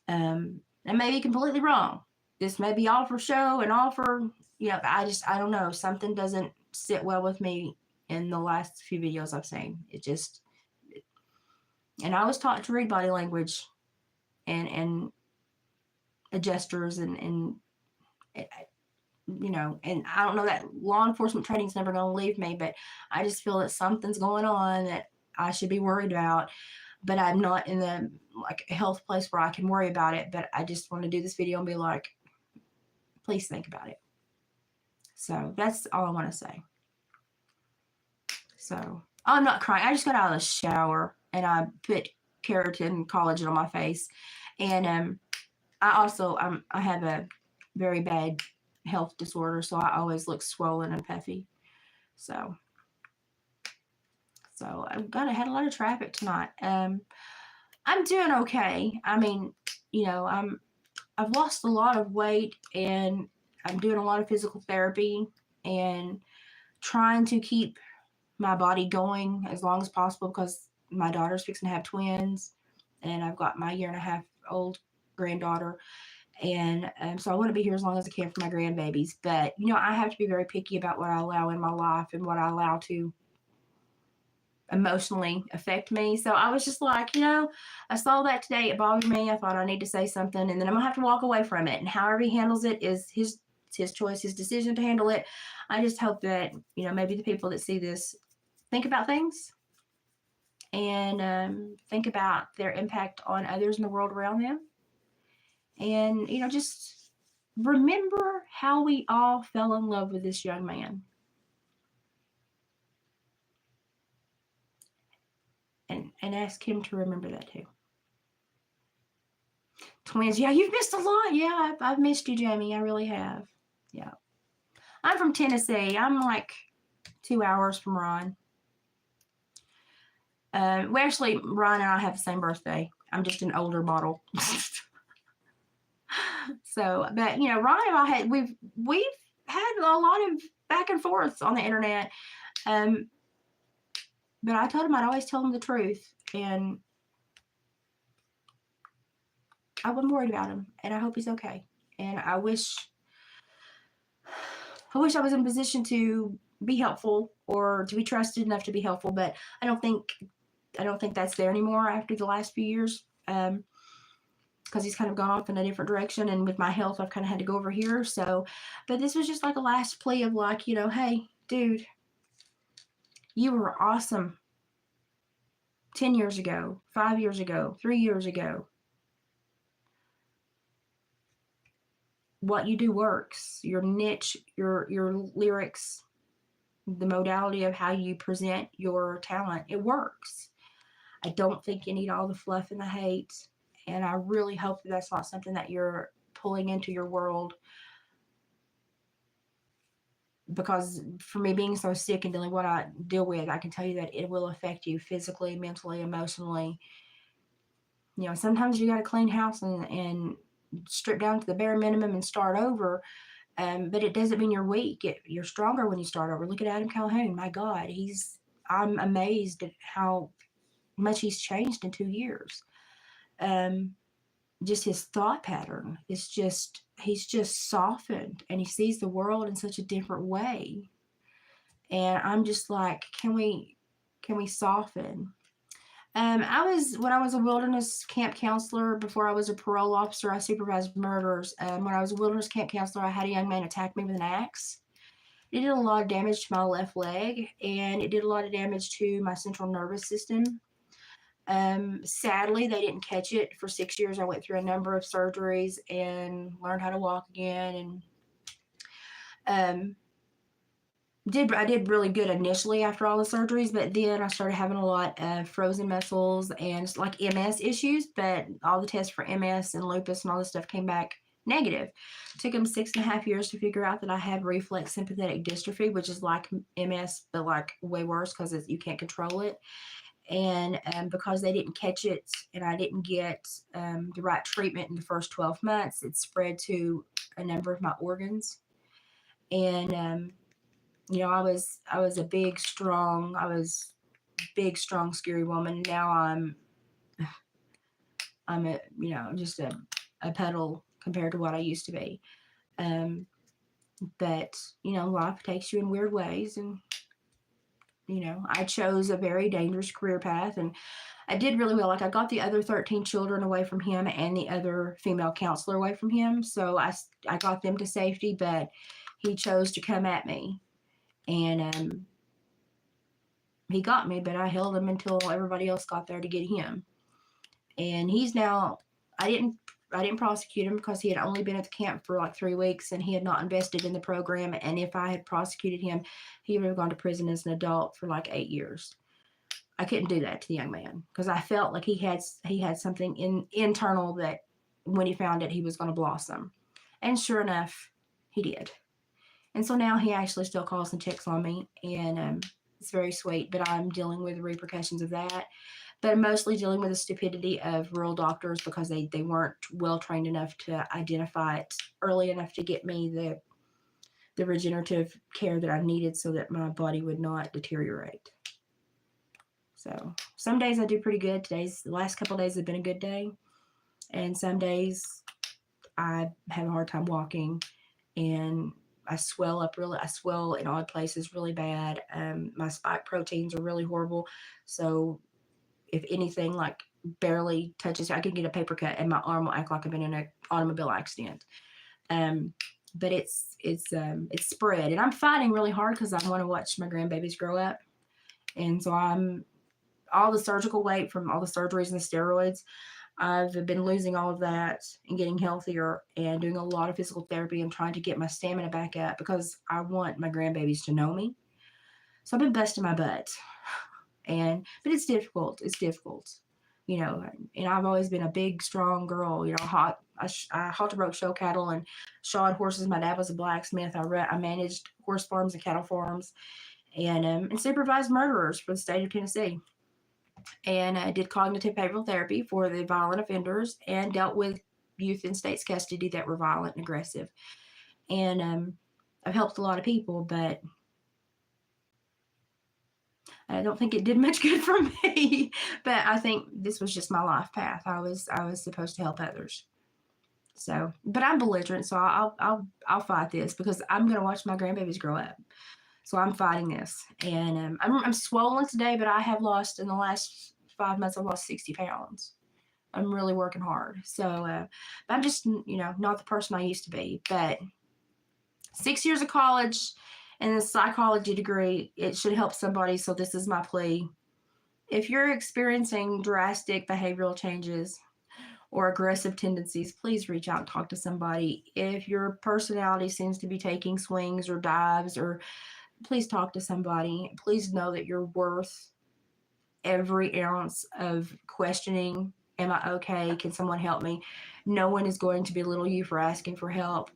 And maybe completely wrong. This may be all for show and all for, I don't know. Something doesn't sit well with me in the last few videos I've seen. And I was taught to read body language and gestures and and I don't know, that law enforcement training is never going to leave me, but I just feel that something's going on that I should be worried about, but I'm not in the health place where I can worry about it. But I just want to do this video and be like, please think about it. So that's all I want to say. So I'm not crying. I just got out of the shower and I put keratin collagen on my face. And I have a very bad health disorder, so I always look swollen and puffy. So I had a lot of traffic tonight. I'm doing okay. I mean, I've lost a lot of weight and I'm doing a lot of physical therapy and trying to keep my body going as long as possible because my daughter's fixing to have twins, and I've got my 1.5 year old granddaughter. And so I want to be here as long as I can for my grandbabies. But, I have to be very picky about what I allow in my life and what I allow to emotionally affect me. So I was just like, I saw that today. It bothered me. I thought I need to say something, and then I'm going to have to walk away from it. And however he handles it is his choice, his decision to handle it. I just hope that, maybe the people that see this think about things and think about their impact on others in the world around them. And, just remember how we all fell in love with this young man. And ask him to remember that too. Twins, yeah, you've missed a lot. Yeah, I've missed you, Jamie. I really have. Yeah. I'm from Tennessee. I'm like 2 hours from Ron. Actually, Ron and I have the same birthday. I'm just an older model. So, but Ron and I we've had a lot of back and forth on the internet. But I told him I'd always tell him the truth, and I wasn't worried about him, and I hope he's okay. And I wish I was in a position to be helpful or to be trusted enough to be helpful, but I don't think that's there anymore after the last few years. Because he's kind of gone off in a different direction, and with my health, I've kind of had to go over here. So, but this was just like a last plea of like, hey, dude, you were awesome 10 years ago, 5 years ago, 3 years ago. What you do works. Your niche, your lyrics, the modality of how you present your talent, it works. I don't think you need all the fluff and the hate. And I really hope that that's not something that you're pulling into your world. Because for me, being so sick and dealing with what I deal with, I can tell you that it will affect you physically, mentally, emotionally. Sometimes you got to clean house and strip down to the bare minimum and start over. But it doesn't mean you're weak. You're stronger when you start over. Look at Adam Calhoun. My God, I'm amazed at how much he's changed in 2 years. Just his thought pattern. He's just softened, and he sees the world in such a different way. And I'm just like, can we soften? When I was a wilderness camp counselor, before I was a parole officer, I supervised murders. When I was a wilderness camp counselor, I had a young man attack me with an axe. It did a lot of damage to my left leg, and it did a lot of damage to my central nervous system. Sadly, they didn't catch it for 6 years. I went through a number of surgeries and learned how to walk again. And I did really good initially after all the surgeries, but then I started having a lot of frozen muscles and like MS issues. But all the tests for MS and lupus and all this stuff came back negative. It took them 6.5 years to figure out that I had reflex sympathetic dystrophy, which is like MS, but like way worse because you can't control it. And because they didn't catch it and I didn't get the right treatment in the first 12 months, it spread to a number of my organs. And I was a big, strong, scary woman. Now I'm just a puddle compared to what I used to be. But life takes you in weird ways, and I chose a very dangerous career path, and I did really well. Like, I got the other 13 children away from him and the other female counselor away from him. So I got them to safety, but he chose to come at me. And he got me, but I held him until everybody else got there to get him. And he's now, I didn't prosecute him because he had only been at the camp for like 3 weeks and he had not invested in the program. And if I had prosecuted him, he would have gone to prison as an adult for like 8 years. I couldn't do that to the young man because I felt like he had something internal that when he found it, he was going to blossom. And sure enough, he did. And so now he actually still calls and checks on me, and it's very sweet, but I'm dealing with the repercussions of that. But I'm mostly dealing with the stupidity of rural doctors because they weren't well trained enough to identify it early enough to get me the the regenerative care that I needed so that my body would not deteriorate. So some days I do pretty good. The last couple of days have been a good day. And some days I have a hard time walking and I swell in odd places really bad. My spike proteins are really horrible. So if anything like barely touches, I can get a paper cut and my arm will act like I've been in an automobile accident. But it's spread, and I'm fighting really hard because I want to watch my grandbabies grow up. And so all the surgical weight from all the surgeries and the steroids, I've been losing all of that and getting healthier and doing a lot of physical therapy and trying to get my stamina back up because I want my grandbabies to know me. So I've been busting my butt. But it's difficult. It's difficult, and I've always been a big, strong girl, I halter broke show cattle and shod horses. My dad was a blacksmith. I managed horse farms and cattle farms and supervised murderers for the state of Tennessee. And I did cognitive behavioral therapy for the violent offenders and dealt with youth in state's custody that were violent and aggressive. And I've helped a lot of people, but I don't think it did much good for me. But I think this was just my life path. I was supposed to help others. So, but I'm belligerent, so I'll fight this because I'm gonna watch my grandbabies grow up. So I'm fighting this, and I'm swollen today, but I have lost in the last 5 months. I've lost 60 pounds. I'm really working hard. So I'm just not the person I used to be. But 6 years of college and a psychology degree, it should help somebody. So this is my plea. If you're experiencing drastic behavioral changes or aggressive tendencies, please reach out and talk to somebody. If your personality seems to be taking swings or dives, or please talk to somebody. Please know that you're worth every ounce of questioning. Am I okay? Can someone help me? No one is going to belittle you for asking for help.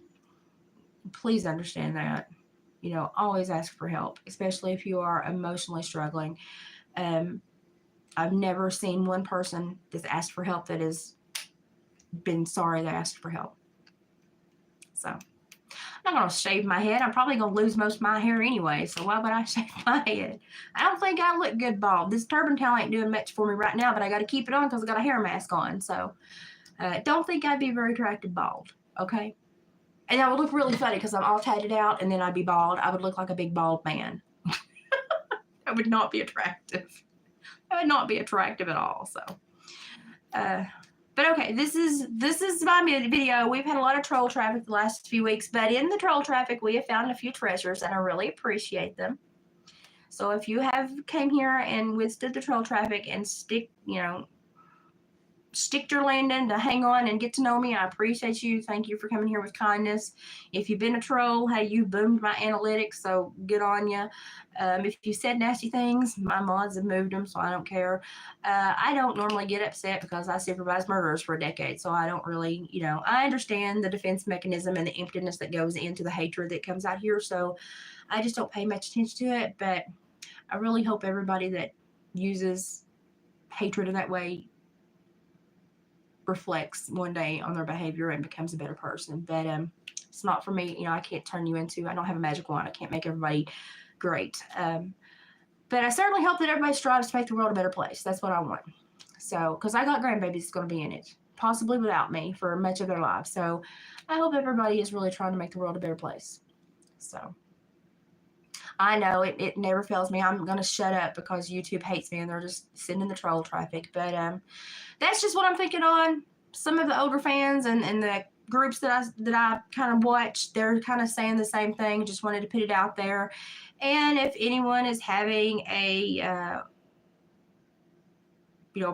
Please understand that. Always ask for help, especially if you are emotionally struggling. I've never seen one person that's asked for help that has been sorry they asked for help. So I'm not going to shave my head. I'm probably going to lose most of my hair anyway, so why would I shave my head? I don't think I look good bald. This turban tail ain't doing much for me right now, but I got to keep it on because I got a hair mask on. So don't think I'd be very attractive bald, okay? And I would look really funny because I'm all tatted out, and then I'd be bald. I would look like a big bald man. That would not be attractive. That would not be attractive at all. So, but okay, this is my video. We've had a lot of troll traffic the last few weeks, but in the troll traffic, we have found a few treasures, and I really appreciate them. So if you have came here and withstood the troll traffic and stick your landing to hang on and get to know me, I appreciate you. Thank you for coming here with kindness. If you've been a troll, hey, you boomed my analytics, so good on you. If you said nasty things, my mods have moved them, so I don't care. I don't normally get upset because I supervised murderers for a decade, so I don't really, I understand the defense mechanism and the emptiness that goes into the hatred that comes out here, so I just don't pay much attention to it. But I really hope everybody that uses hatred in that way reflects one day on their behavior and becomes a better person. But it's not for me. I can't turn you into, I don't have a magic wand. I can't make everybody great. But I certainly hope that everybody strives to make the world a better place. That's what I want. So, because I got grandbabies going to be in it, possibly without me for much of their lives. So I hope everybody is really trying to make the world a better place. So I know it never fails me. I'm going to shut up because YouTube hates me and they're just sending the troll traffic. But that's just what I'm thinking on. Some of the older fans and the groups that I kind of watch, they're kind of saying the same thing. Just wanted to put it out there. And if anyone is having a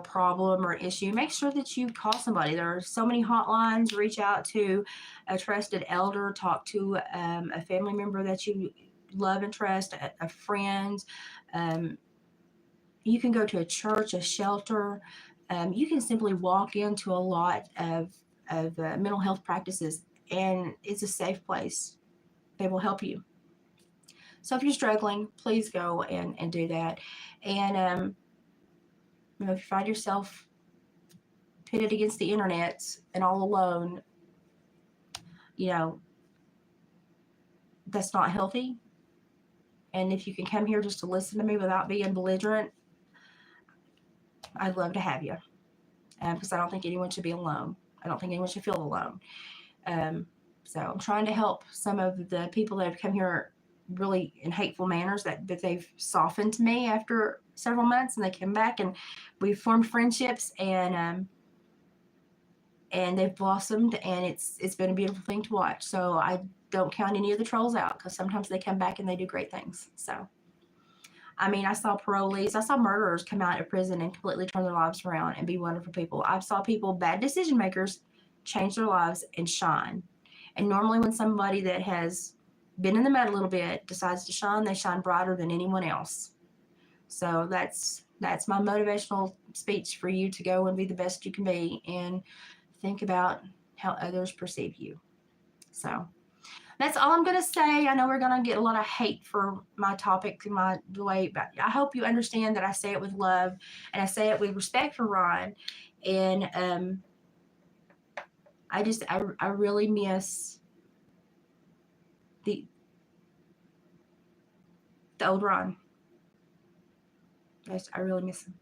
problem or issue, make sure that you call somebody. There are so many hotlines. Reach out to a trusted elder. Talk to a family member that you love and trust, a friend. You can go to a church, a shelter. You can simply walk into a lot of mental health practices, and it's a safe place. They will help you. So if you're struggling, please go and do that. And if you find yourself pitted against the internet and all alone, that's not healthy. And if you can come here just to listen to me without being belligerent, I'd love to have you. Because I don't think anyone should be alone. I don't think anyone should feel alone. So I'm trying to help some of the people that have come here really in hateful manners that they've softened to me after several months, and they came back and we've formed friendships, and they've blossomed, and it's been a beautiful thing to watch. So I don't count any of the trolls out, because sometimes they come back and they do great things. So I mean, I saw parolees, I saw murderers come out of prison and completely turn their lives around and be wonderful people. I saw people, bad decision makers, change their lives and shine. And normally when somebody that has been in the mud a little bit decides to shine, they shine brighter than anyone else. So that's my motivational speech for you to go and be the best you can be and think about how others perceive you. So that's all I'm going to say. I know we're going to get a lot of hate for my topic, the way, but I hope you understand that I say it with love and I say it with respect for Ron. And I really miss the old Ron. I really miss him.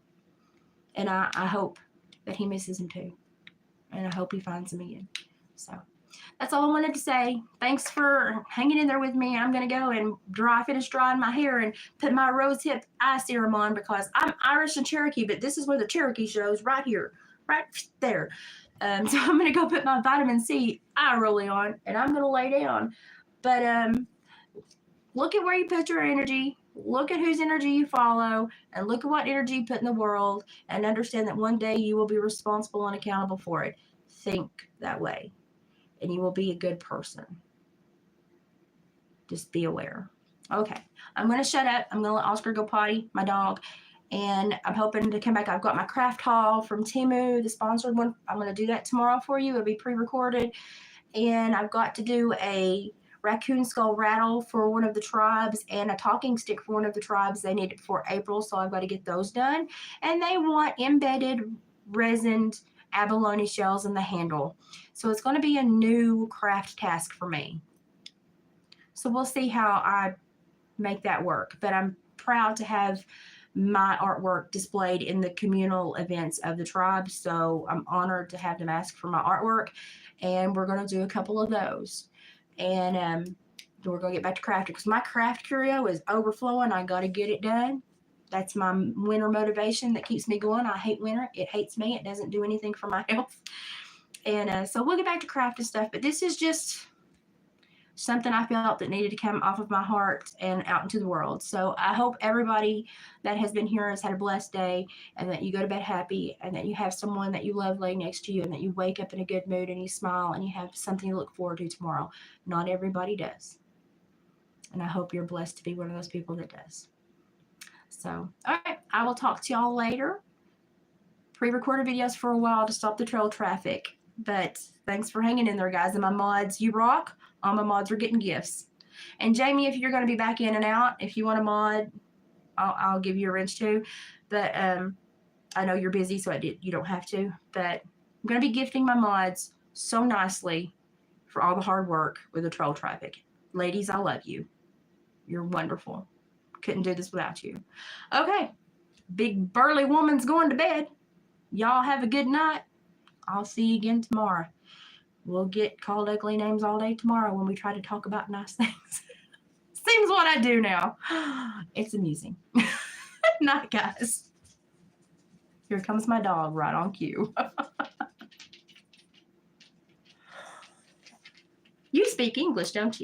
And I hope that he misses him too. And I hope he finds him again. So that's all I wanted to say. Thanks for hanging in there with me. I'm going to go and finish drying my hair and put my rose hip eye serum on, because I'm Irish and Cherokee, but this is where the Cherokee shows, right here, right there. So I'm going to go put my vitamin C eye rolling on, and I'm going to lay down. But look at where you put your energy. Look at whose energy you follow, and look at what energy you put in the world, and understand that one day you will be responsible and accountable for it. Think that way, and you will be a good person. Just be aware. Okay, I'm going to shut up. I'm going to let Oscar go potty, my dog, and I'm hoping to come back. I've got my craft haul from Temu, the sponsored one. I'm going to do that tomorrow for you. It'll be pre-recorded, and I've got to do a raccoon skull rattle for one of the tribes and a talking stick for one of the tribes. They need it before April, so I've got to get those done. And they want embedded resined abalone shells in the handle. So it's going to be a new craft task for me. So we'll see how I make that work. But I'm proud to have my artwork displayed in the communal events of the tribe. So I'm honored to have them ask for my artwork. And we're going to do a couple of those. And we're going to get back to crafting, because my craft curio is overflowing. I got to get it done. That's my winter motivation that keeps me going. I hate winter. It hates me. It doesn't do anything for my health. And so we'll get back to crafting stuff. But this is just something I felt that needed to come off of my heart and out into the world. So I hope everybody that has been here has had a blessed day, and that you go to bed happy, and that you have someone that you love laying next to you, and that you wake up in a good mood and you smile and you have something to look forward to tomorrow. Not everybody does. And I hope you're blessed to be one of those people that does. So, all right, I will talk to y'all later. Pre-recorded videos for a while to stop the trail traffic. But thanks for hanging in there, guys. And my mods, you rock. All my mods are getting gifts. And Jamie, if you're going to be back in and out, if you want a mod, I'll give you a wrench too. But I know you're busy, so you don't have to. But I'm going to be gifting my mods so nicely for all the hard work with the trail traffic. Ladies, I love you. You're wonderful. Couldn't do this without you. Okay. Big burly woman's going to bed. Y'all have a good night. I'll see you again tomorrow. We'll get called ugly names all day tomorrow when we try to talk about nice things. Seems what I do now. It's amusing. Night, guys. Here comes my dog right on cue. You speak English, don't you?